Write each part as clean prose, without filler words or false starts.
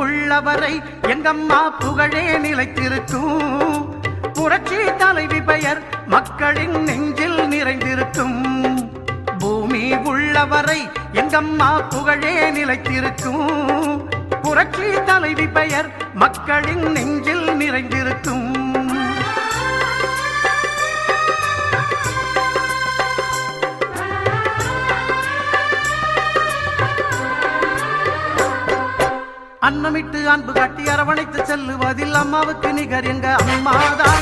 உள்ளவரை எங்கம்மா புகழே நிலைத்திருக்கும். புரட்சி தலைவி பெயர் மக்களின் நெஞ்சில் நிறைந்திருக்கும். பூமி உள்ளவரை எங்கம்மா புகழே நிலைத்திருக்கும். புரட்சி தலைவி பெயர் மக்களின் நெஞ்சில் நிறைந்திருக்கும். அன்னமிட்டு அன்பு காட்டி அரவணைத்து செல்லுவதில் அம்மாவுக்கு நிகர் எங்க அம்மாதான்.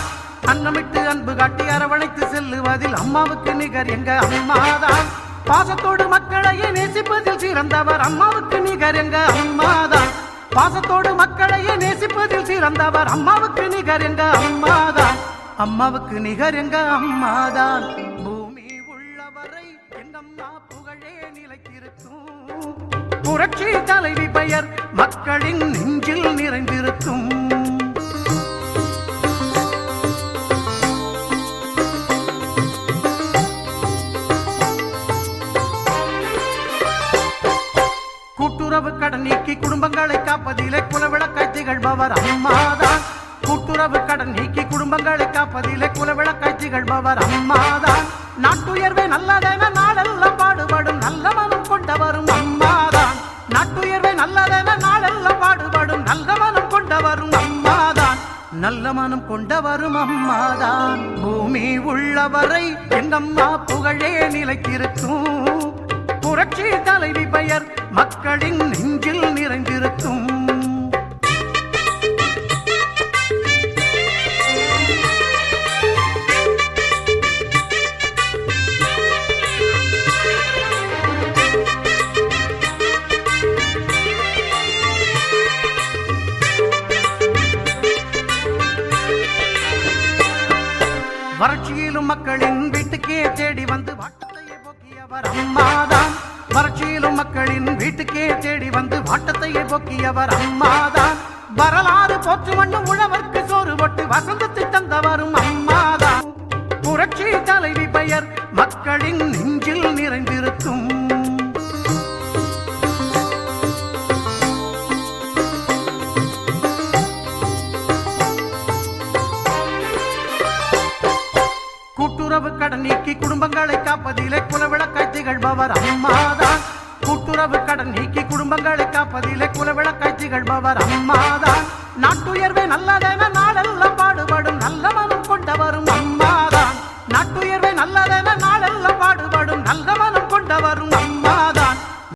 அன்னமிட்டு அன்பு காட்டி அரவணைத்து செல்லுவதில் அம்மாவுக்கு நிகர் எங்க அம்மாதான். பாசத்தோடு மக்களையே நேசிப்பதில் சிறந்தவர் அம்மாவுக்கு நிகர் எங்க அம்மாதான். பாசத்தோடு மக்களையே நேசிப்பதில் சிறந்தவர் அம்மாவுக்கு நிகர் எங்க அம்மாதான். அம்மாவுக்கு நிகர் எங்க அம்மாதான். பூமி உள்ளவரை எங்கம்மா புகழே நிலைத்திருக்கும். புரட்சி தலைவி பெயர் மக்களின் நெஞ்சில் நிறைந்திருக்கும். கூட்டுறவு கடன் நீக்கி குடும்பங்களை காப்பதிலே குலவிளக்காய் திகழ்பவர் அம்மாதான். கூட்டுறவு கடன் நீக்கி குடும்பங்களை காப்பதிலே குலவிளக்காய் திகழ்பவர் அம்மாதான். நாட்டுயர்வே நல்லதென நாளெல்லாம் பாடுபடும் நல்ல மனம் கொண்டவரும் அம்மாதான். நாட்டுயர்வே நல்லதென நாளெல்லாம் பாடுபடும் நல்ல மனம் கொண்டவரும் அம்மாதான். நல்ல மனம் கொண்டவரும் அம்மாதான். பூமி உள்ளவரை எங்கம்மா புகழே நிலைத்திருக்கும். புரட்சி தலைவி பெயர் மக்களின் நெஞ்சில் நிறைந்திருக்கும். வறட்சியிலும் மக்களின் வீட்டுக்கே தேடி வந்து வாட்டத்தையே போக்கியவர் அம்மாதான். வறட்சியிலும் மக்களின் வீட்டுக்கே தேடி வந்து வாட்டத்தையே போக்கியவர் அம்மாதான். வரலாறு போற்று மண்ணும் உழவர்க்கு சோறு போட்டு வசந்தத்தை தந்தவரும் அம்மாதான். புரட்சி தலைவி பெயர் மக்களின் நெஞ்சில் நிறைந்திருக்கும். கூட்டுறவு கடன் நீக்கி குடும்பங்களை காப்பதிலே குலவிளக்காய் திகழ்பவர் அம்மாதான். கூட்டுறவு கடன் நீக்கி குடும்பங்களை காப்பதிலே குலவிளக்காய் திகழ்பவர் அம்மாதான். நாட்டுயர்வே நல்லதென நாளெல்லாம் பாடுபடும் நல்ல மனம் கொண்டவரும்